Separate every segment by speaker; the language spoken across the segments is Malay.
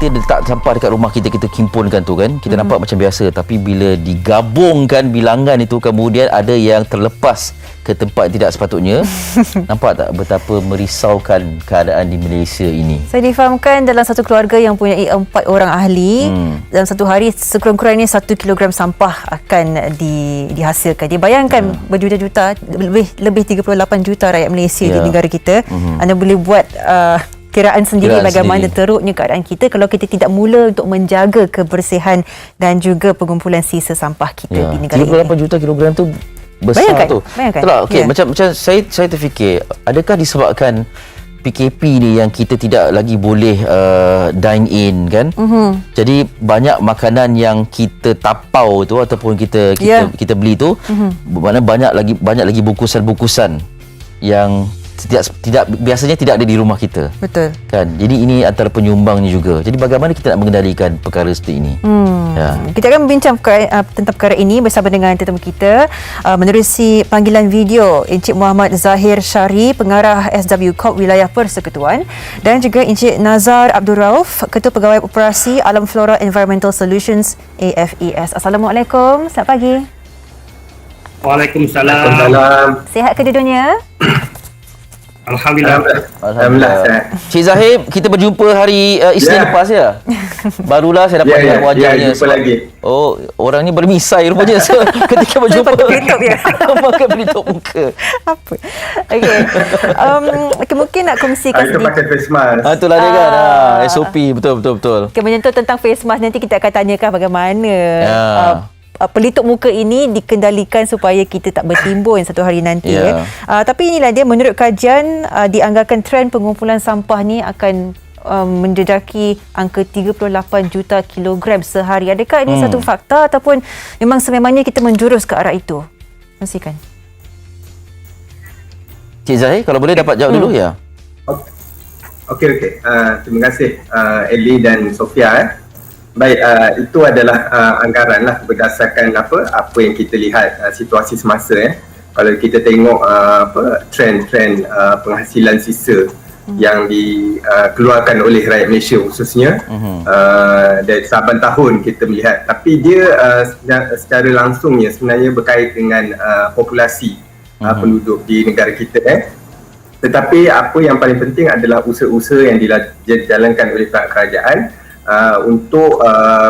Speaker 1: kita letak sampah dekat rumah kita, kita himpunkan tu kan, kita nampak macam biasa, tapi bila digabungkan bilangan itu, kemudian ada yang terlepas ke tempat yang tidak sepatutnya. Nampak tak betapa merisaukan keadaan di Malaysia ini?
Speaker 2: Saya difahamkan dalam satu keluarga yang mempunyai 4 orang ahli, dalam satu hari sekurang-kurangnya 1 kilogram sampah akan dihasilkan. Dia bayangkan berjuta-juta, lebih 38 juta rakyat Malaysia di negara kita. Anda boleh buat kiraan sendiri bagaimana teruknya keadaan kita kalau kita tidak mula untuk menjaga kebersihan dan juga pengumpulan sisa sampah kita di negara ini.
Speaker 1: 38 juta kilogram tu besar tu. Itulah, okey, macam saya terfikir, adakah disebabkan PKP ni yang kita tidak lagi boleh dine in kan? Jadi banyak makanan yang kita tapau tu ataupun kita beli tu, mana banyak lagi bungkusan-bungkusan yang tidak biasanya tidak ada di rumah kita.
Speaker 2: Betul.
Speaker 1: Kan? Jadi ini antara penyumbangnya juga. Jadi bagaimana kita nak mengendalikan perkara seperti ini?
Speaker 2: Kita akan membincang tentang perkara ini bersama dengan tetamu kita menerusi panggilan video Encik Muhammad Zahir Syari, Pengarah SW Corp Wilayah Persekutuan, dan juga Encik Nazar Abdul Rauf, Ketua Pegawai Operasi Alam Flora Environmental Solutions AFES. Assalamualaikum, selamat pagi.
Speaker 3: Waalaikumsalam.
Speaker 2: Sihat ke dua-duanya?
Speaker 3: Alhamdulillah.
Speaker 1: Cik Zahir, kita berjumpa hari Isnin lepas ya? Barulah saya dapat lihat wajahnya.
Speaker 3: Jumpa lagi.
Speaker 1: Oh, orang ni bermisai rupanya. So, ketika berjumpa
Speaker 2: Pakai pelitup ya?
Speaker 1: pakai pelitup muka.
Speaker 2: Apa? Okey, mungkin nak kongsikan
Speaker 3: Itu pakai face mask.
Speaker 1: Itulah dia kan. SOP, betul.
Speaker 2: Menyentuh tentang face mask, nanti kita akan tanyakan bagaimana pelitup muka ini dikendalikan supaya kita tak bertimbun satu hari nanti. Tapi inilah dia, menurut kajian dianggarkan trend pengumpulan sampah ni akan menjejaki angka 38 juta kilogram sehari. Adakah ini satu fakta ataupun memang sememangnya kita menjurus ke arah itu? Kongsikan.
Speaker 1: Cik Zahir, kalau boleh dapat jawab dulu ya.
Speaker 3: Okey. Terima kasih Ellie dan Sofia. Baik, itu adalah anggaran lah berdasarkan apa yang kita lihat situasi semasa. Kalau kita tengok trend penghasilan sisa yang dikeluarkan oleh rakyat Malaysia khususnya dari saban tahun kita melihat, tapi dia secara langsungnya sebenarnya berkait dengan populasi penduduk di negara kita. Tetapi apa yang paling penting adalah usaha-usaha yang dijalankan oleh pihak kerajaan untuk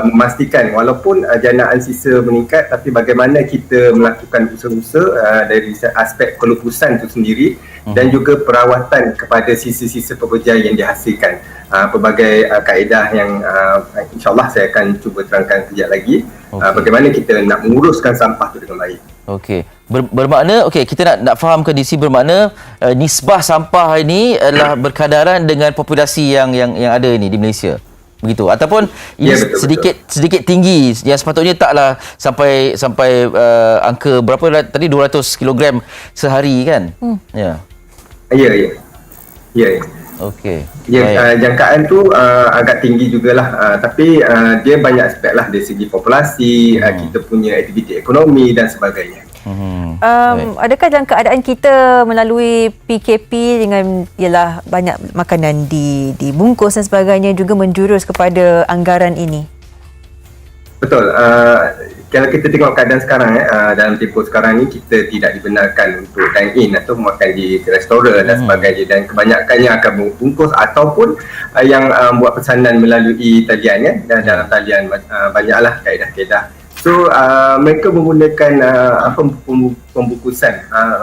Speaker 3: memastikan walaupun janaan sisa meningkat, tapi bagaimana kita melakukan usaha-usaha dari aspek pelupusan itu sendiri dan juga perawatan kepada sisa-sisa pekerja yang dihasilkan. Pelbagai kaedah yang insyaAllah saya akan cuba terangkan kejap lagi. Bagaimana kita nak menguruskan sampah itu dengan baik.
Speaker 1: Okey. Bermakna kita nak fahamkan di sini, bermakna nisbah sampah ini adalah berkadaran dengan populasi yang ada ini di Malaysia. Begitu, ataupun ini sedikit tinggi yang sepatutnya taklah sampai angka berapa tadi, 200 kilogram sehari kan? Ya. Okey.
Speaker 3: Jangkaan tu agak tinggi jugalah, tapi dia banyak aspek lah dari segi populasi, kita punya aktiviti ekonomi dan sebagainya.
Speaker 2: Adakah dalam keadaan kita melalui PKP dengan banyak makanan dibungkus dan sebagainya juga menjurus kepada anggaran ini?
Speaker 3: Betul. Kalau kita tengok keadaan sekarang, dalam tempoh sekarang ni kita tidak dibenarkan untuk dine in atau makan di restoran dan sebagainya, dan kebanyakannya akan bungkus ataupun yang buat pesanan melalui talian dan dalam talian banyaklah kaedah-kaedah. So mereka menggunakan pembungkusan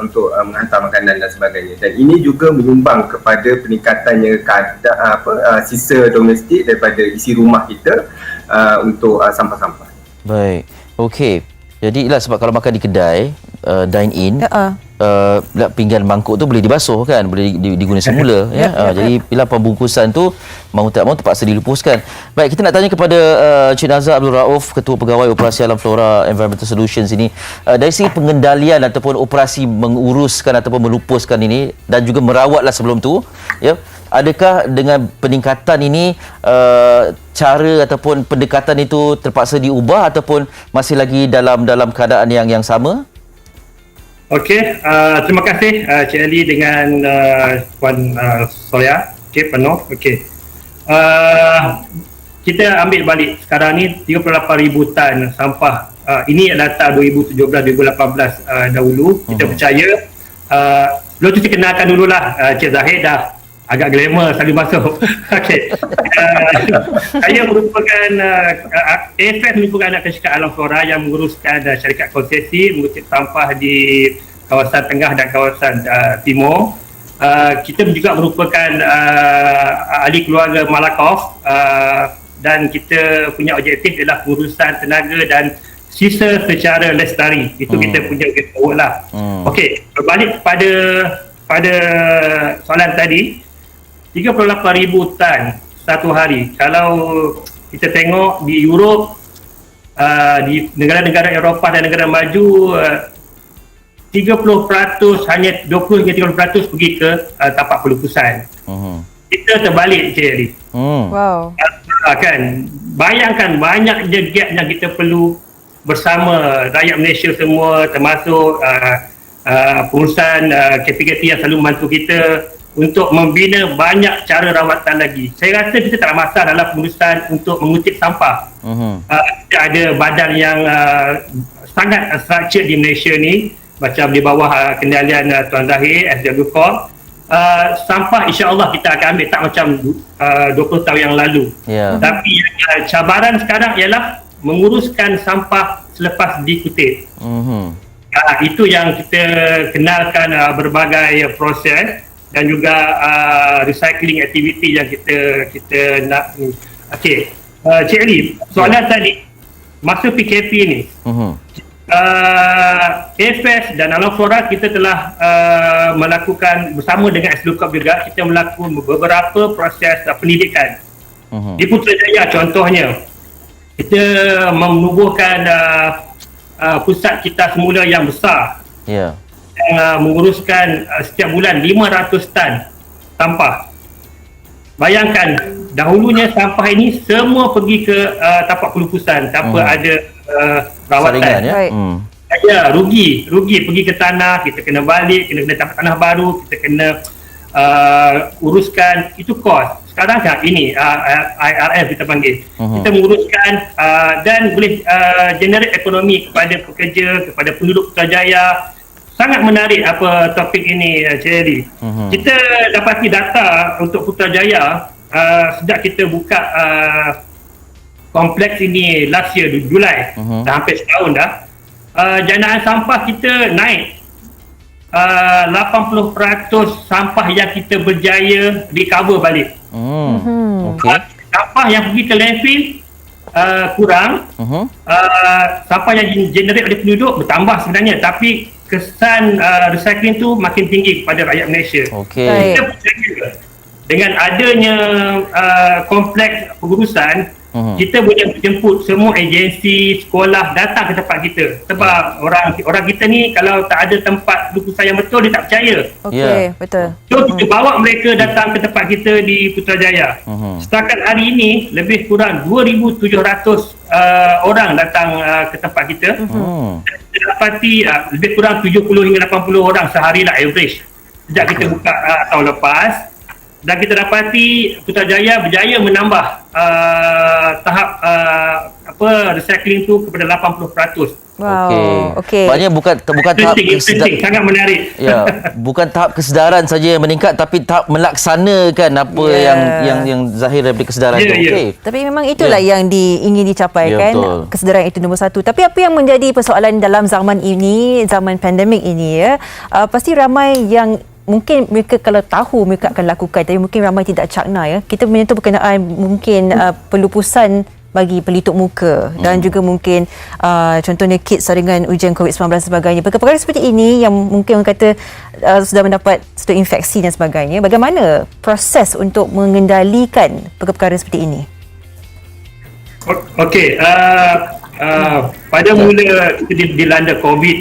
Speaker 3: untuk menghantar makanan dan sebagainya, dan ini juga menyumbang kepada peningkatannya sisa domestik daripada isi rumah kita untuk sampah-sampah.
Speaker 1: Baik. Okey. Jadi sebab kalau makan di kedai dine in, pinggan mangkuk tu boleh dibasuh kan, boleh diguna semula jadi bila pembungkusan tu mahu tak mahu terpaksa dilupuskan. Baik, kita nak tanya kepada Encik Nazar Abdul Rauf, Ketua Pegawai Operasi Alam Flora Environmental Solutions ini, dari segi pengendalian ataupun operasi menguruskan ataupun melupuskan ini dan juga merawatlah sebelum tu, adakah dengan peningkatan ini cara ataupun pendekatan itu terpaksa diubah ataupun masih lagi dalam keadaan yang sama?
Speaker 4: Okey, terima kasih Cik Ali dengan Puan Soya. Okey, penuh. Okey. kita ambil balik sekarang ni 38,000 tan sampah. Ini data 2017-2018 dahulu. Kita percaya sebelum tu saya kenalkan dululah Cik Zahid dah agak glamour selalu masuk. Okey. Saya merupakan AFS merupakan anak syarikat Alam Flora yang menguruskan syarikat konsesi mengutip sampah di kawasan tengah dan kawasan timur. Kita juga merupakan ahli keluarga Malakoff dan kita punya objektif adalah pengurusan tenaga dan sisa secara lestari. Itu kita punya objektif lah. Okey, berbalik pada soalan tadi, 38,000 tan satu hari. Kalau kita tengok di Europe, di negara-negara Eropah dan negara maju, 30% hanya 20 hingga 30% pergi ke tapak pelupusan. Kita terbalik, Cik Ali.
Speaker 2: Wow.
Speaker 4: Kan, bayangkan banyak je gap yang kita perlu bersama rakyat Malaysia semua, termasuk pengurusan KPKT yang selalu membantu kita untuk membina banyak cara rawatan lagi. Saya rasa kita tak ada masalah dalam pengurusan untuk mengutip sampah. Kita ada badan yang sangat structured di Malaysia ni, macam di bawah kendalian Tuan Zahir, SW Corp. Sampah insya-Allah kita akan ambil tak macam 20 tahun yang lalu. Tapi cabaran sekarang ialah menguruskan sampah selepas dikutip. Itu yang kita kenalkan berbagai proses dan juga recycling activity yang kita nak ni. Okey. Cik Ali, soalan tadi masa PKP ni. AFS dan Alam Flora kita telah melakukan bersama dengan SLUCOP juga, kita melakukan beberapa proses pendidikan. Di Putrajaya contohnya, kita menubuhkan pusat kita semula yang besar yang menguruskan setiap bulan 500 tan sampah. Bayangkan, dahulunya sampah ini semua pergi ke tapak pelupusan tanpa ada rawatan.
Speaker 1: Saringan, ya?
Speaker 4: Ya, rugi pergi ke tanah, kita kena balik, kena dapat tanah baru, kita kena uruskan, itu kos. Sekarang kan ini IRF kita panggil. Kita menguruskan dan boleh generate ekonomi kepada pekerja, kepada penduduk Putrajaya. Sangat menarik apa topik ini, Cik Ali. Kita dapati data untuk Putrajaya sejak kita buka kompleks ini last year, Julai, dah hampir setahun dah. Janaan sampah kita naik 80% sampah yang kita berjaya recover balik. Sampah yang pergi ke landfill kurang, sampah yang generate oleh penduduk bertambah sebenarnya, tapi kesan recycling tu makin tinggi kepada rakyat Malaysia. Kita percaya dengan adanya kompleks pengurusan, kita boleh menjemput semua agensi, sekolah datang ke tempat kita. Sebab orang kita ni kalau tak ada tempat pelupusan yang betul, dia tak percaya.
Speaker 2: Betul.
Speaker 4: So kita bawa mereka datang ke tempat kita di Putrajaya. Setakat hari ini lebih kurang 2,700 orang datang ke tempat kita. Kita dapati lebih kurang 70 hingga 80 orang sehari lah average sejak kita buka tahun lepas. Dan kita dapati Putrajaya berjaya menambah tahap recycling tu kepada 80%.
Speaker 1: Maknanya bukan tahap kesedaran,
Speaker 4: sangat menarik.
Speaker 1: Bukan tahap kesedaran saja yang meningkat, tapi tahap melaksanakan apa yang zahir daripada kesedaran tu.
Speaker 2: Tapi memang itulah yang ingin dicapai kan, kesedaran itu nombor satu. Tapi apa yang menjadi persoalan dalam zaman ini, zaman pandemik ini pasti ramai yang mungkin mereka kalau tahu mereka akan lakukan, tapi mungkin ramai tidak cakna ya. Kita menyentuh berkenaan mungkin pelupusan bagi pelitup muka dan juga mungkin contohnya kit saringan ujian COVID-19 dan sebagainya. Perkara-perkara seperti ini yang mungkin orang kata sudah mendapat satu infeksi dan sebagainya. Bagaimana proses untuk mengendalikan perkara-perkara seperti ini?
Speaker 4: Okey, pada mula kita dilanda COVID,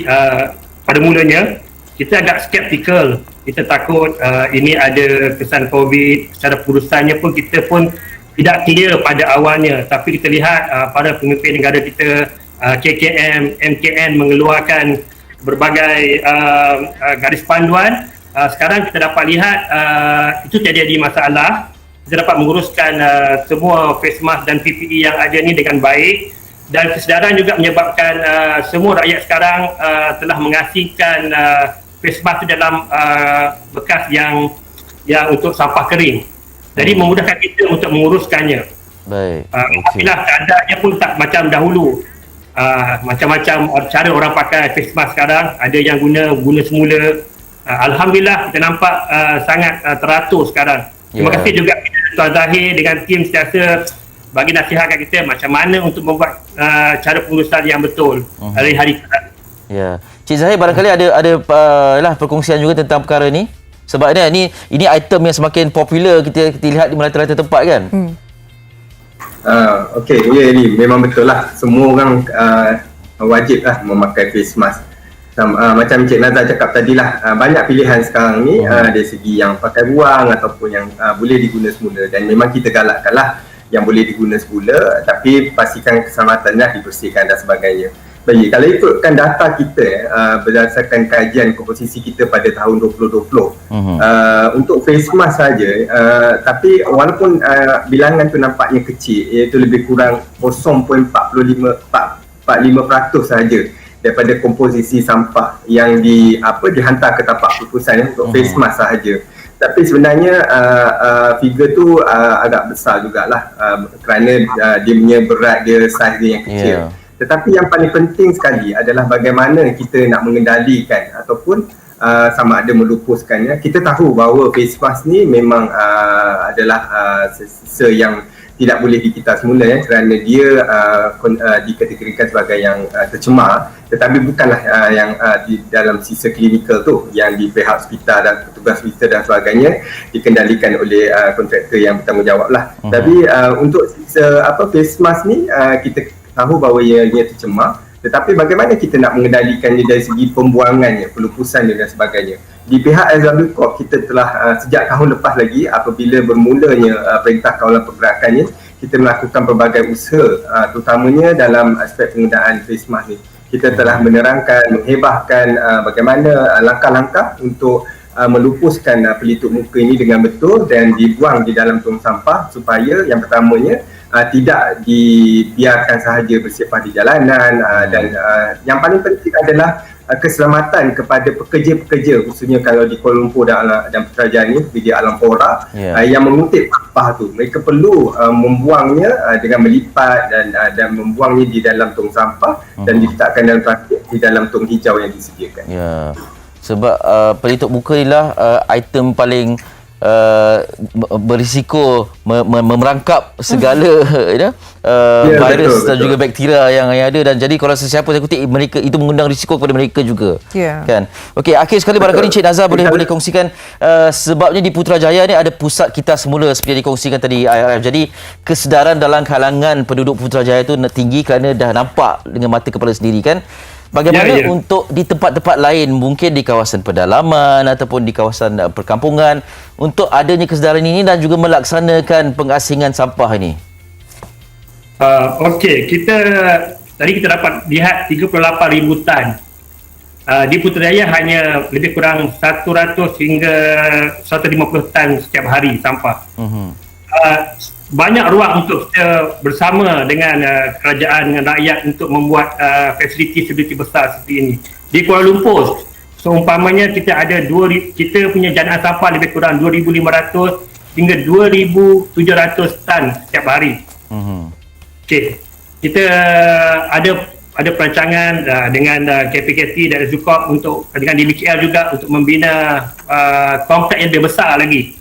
Speaker 4: pada mulanya kita agak skeptikal. Kita takut ini ada kesan COVID. Secara pengurusannya pun kita pun tidak clear pada awalnya. Tapi kita lihat para pemimpin negara kita, KKM, MKN mengeluarkan berbagai garis panduan. Sekarang kita dapat lihat itu tidak jadi masalah. kita dapat menguruskan semua face mask dan PPE yang ada ni dengan baik, dan kesedaran juga menyebabkan semua rakyat sekarang telah mengasingkan face mask dalam bekas yang untuk sampah kering. Jadi memudahkan kita untuk menguruskannya.
Speaker 1: Baik.
Speaker 4: Alhamdulillah keadaannya pun tak macam dahulu. Macam-macam cara orang pakai face mask sekarang, ada yang guna semula. Alhamdulillah kita nampak sangat teratur sekarang. Terima kasih juga Tuan Zahir dengan tim sentiasa bagi nasihat kat kita macam mana untuk membuat cara pengurusan yang betul hari-hari sekarang.
Speaker 1: Ya. Cik Zahir, barangkali ada perkongsian juga tentang perkara ni. Sebab ini item yang semakin popular kita lihat di melata-lata tempat kan.
Speaker 3: Okey, ya ni memang betul lah. Semua orang wajib lah memakai face mask. Macam Cik Nazar cakap tadilah, banyak pilihan sekarang ni dari segi yang pakai buang ataupun yang boleh diguna semula, dan memang kita galakkanlah yang boleh diguna semula, tapi pastikan keselamatannya dibersihkan dan sebagainya. Baik, kalau ikutkan data kita berdasarkan kajian komposisi kita pada tahun 2020, untuk face mask saja, tapi walaupun bilangan tu nampaknya kecil, iaitu lebih kurang 0.45% sahaja daripada komposisi sampah yang dihantar ke tapak keputusan untuk face mask sahaja. Tapi sebenarnya figure tu agak besar jugalah, kerana dia punya berat dia, saiz dia yang kecil. Tetapi yang paling penting sekali adalah bagaimana kita nak mengendalikan ataupun sama ada melupuskannya. Kita tahu bahawa face mask ni memang adalah sisa yang tidak boleh dikita semula kerana dia dikategorikan sebagai yang tercemar, tetapi bukanlah yang di dalam sisa klinikal tu yang di pihak hospital dan petugas hospital dan sebagainya dikendalikan oleh kontraktor yang bertanggungjawab lah. Tapi untuk sisa face mask ni kita tahu bahawa ia tercemar, tetapi bagaimana kita nak mengendalikannya dari segi pembuangannya, pelupusannya dan sebagainya. Di pihak Azamul Corp kita telah sejak tahun lepas lagi apabila bermulanya Perintah Kawalan Pergerakannya, kita melakukan pelbagai usaha, terutamanya dalam aspek penggunaan face mask ni. Kita telah menerangkan, menghebahkan bagaimana langkah-langkah untuk melupuskan pelitup muka ini dengan betul dan dibuang di dalam tong sampah, supaya yang pertamanya tidak dibiarkan sahaja bersepah di jalanan, dan yang paling penting adalah keselamatan kepada pekerja-pekerja, khususnya kalau di Kuala Lumpur dan Putrajaya ni, di Alam Pora, yang mengutip sampah tu. Mereka perlu membuangnya dengan melipat dan membuangnya di dalam tong sampah dan diletakkan dalam plastik di dalam tong hijau yang disediakan.
Speaker 1: Ya. Sebab pelitup muka inilah item paling berisiko merangkap segala virus dan juga bakteria yang ada, dan jadi kalau sesiapa saya kutip, mereka itu mengundang risiko kepada mereka juga. Kan. Okey, akhir sekali barangkali Encik Nazar boleh kongsikan sebabnya di Putrajaya ni ada pusat kita semula seperti yang dikongsikan tadi IRF. Jadi kesedaran dalam kalangan penduduk Putrajaya itu tinggi kerana dah nampak dengan mata kepala sendiri kan. Bagaimana untuk di tempat-tempat lain, mungkin di kawasan pedalaman ataupun di kawasan perkampungan, untuk adanya kesedaran ini dan juga melaksanakan pengasingan sampah ini?
Speaker 4: Okey, tadi kita dapat lihat 38,000 tan. Di Putrajaya hanya lebih kurang 100 hingga 150 tan setiap hari sampah. Banyak ruang untuk kita bersama dengan kerajaan, dengan rakyat untuk membuat fasiliti besar seperti ini. Di Kuala Lumpur, seumpamanya kita ada kita punya janaan sampah lebih kurang 2,500 hingga 2,700 tan setiap hari. Okey, kita ada perancangan dengan KPKT dan Zukop untuk dengan DBKL juga untuk membina kompleks yang lebih besar lagi.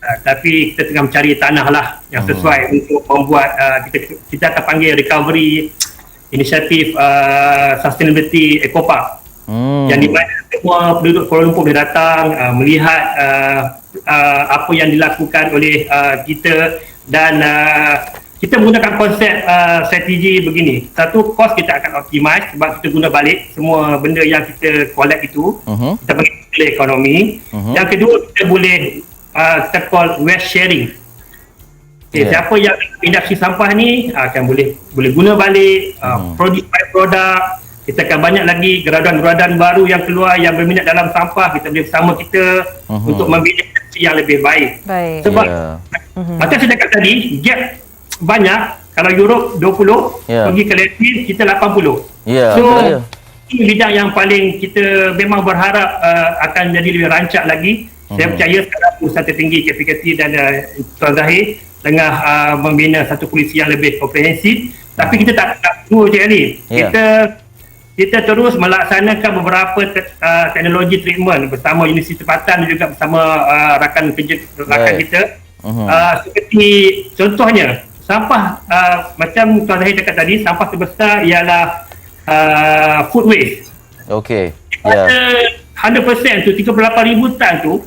Speaker 4: Tapi kita tengah mencari tanah lah yang sesuai untuk membuat kita akan panggil recovery inisiatif sustainability eco park, yang di mana semua penduduk Kuala Lumpur boleh datang melihat apa yang dilakukan oleh kita, dan kita menggunakan konsep strategi begini. Satu, kos kita akan optimize sebab kita guna balik semua benda yang kita collect itu, kita bagi nilai ekonomi. Yang kedua, kita boleh kita call waste sharing. Siapa yang industri sampah ni akan boleh guna balik, produce by product. Kita akan banyak lagi graduan-graduan baru yang keluar yang berminat dalam sampah, kita boleh bersama kita untuk membina yang lebih baik.
Speaker 2: Baik.
Speaker 4: Sebab macam saya cakap tadi, gap banyak. Kalau Europe 20, pergi ke Latin kita 80. So ini bidang yang paling kita memang berharap akan jadi lebih rancak lagi. Saya percaya sekarang Urusan Tertinggi KPKT dan Tuan Zahir tengah membina satu polisi yang lebih komprehensif. Tapi kita tak tunggu je Ali. Kita terus melaksanakan beberapa teknologi treatment bersama Universiti Tempatan dan juga bersama rakan kerja rakan kita. Seperti contohnya sampah macam Tuan Zahir cakap tadi, sampah terbesar ialah food waste.
Speaker 1: Okey.
Speaker 4: 100% tu 38,000 tan tu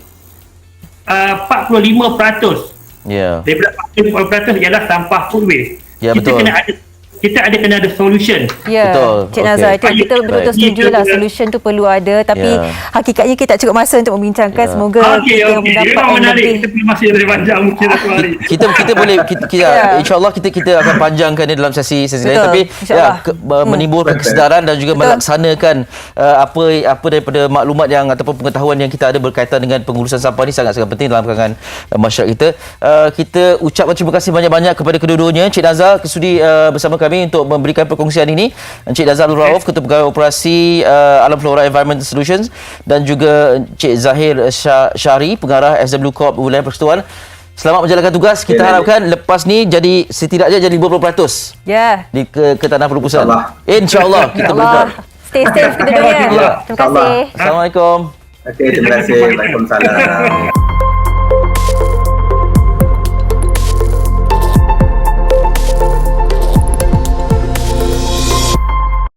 Speaker 4: 45% daripada 40% ialah sampah food waste.
Speaker 1: Betul.
Speaker 4: Kita kena ada solution.
Speaker 1: Betul.
Speaker 2: Cik Nazar, kita betul-betul setuju lah, solution tu perlu ada, tapi hakikatnya kita tak cukup masa untuk membincangkan. Semoga kita mendapat yang
Speaker 4: menarik.
Speaker 2: lebih.
Speaker 4: Kita punya masa yang lebih panjang mungkin satu hari.
Speaker 1: Kita boleh insyaallah kita akan panjangkan dia dalam sesi lain, tapi menimbulkan kesedaran dan juga melaksanakan apa daripada maklumat yang ataupun pengetahuan yang kita ada berkaitan dengan pengurusan sampah ni sangat-sangat penting dalam kalangan masyarakat kita. Kita ucapkan terima kasih banyak-banyak kepada kedua-duanya. Cik Nazar sudi bersama kami untuk memberikan perkongsian ini. Encik Nazarul Rauf, Ketua Pegawai Operasi Alam Flora Environmental Solutions, dan juga Encik Zahir Syahri, Pengarah SW Corp Wilayah Persekutuan. Selamat menjalankan tugas. Kita harapkan lepas ni jadi setidaknya jadi 20% di ke tanah perupusan. InsyaAllah kita berdoa.
Speaker 2: Stay safe kedua-duanya. Terima kasih.
Speaker 1: Assalamualaikum.
Speaker 3: Okey, terima kasih. Waalaikumsalam.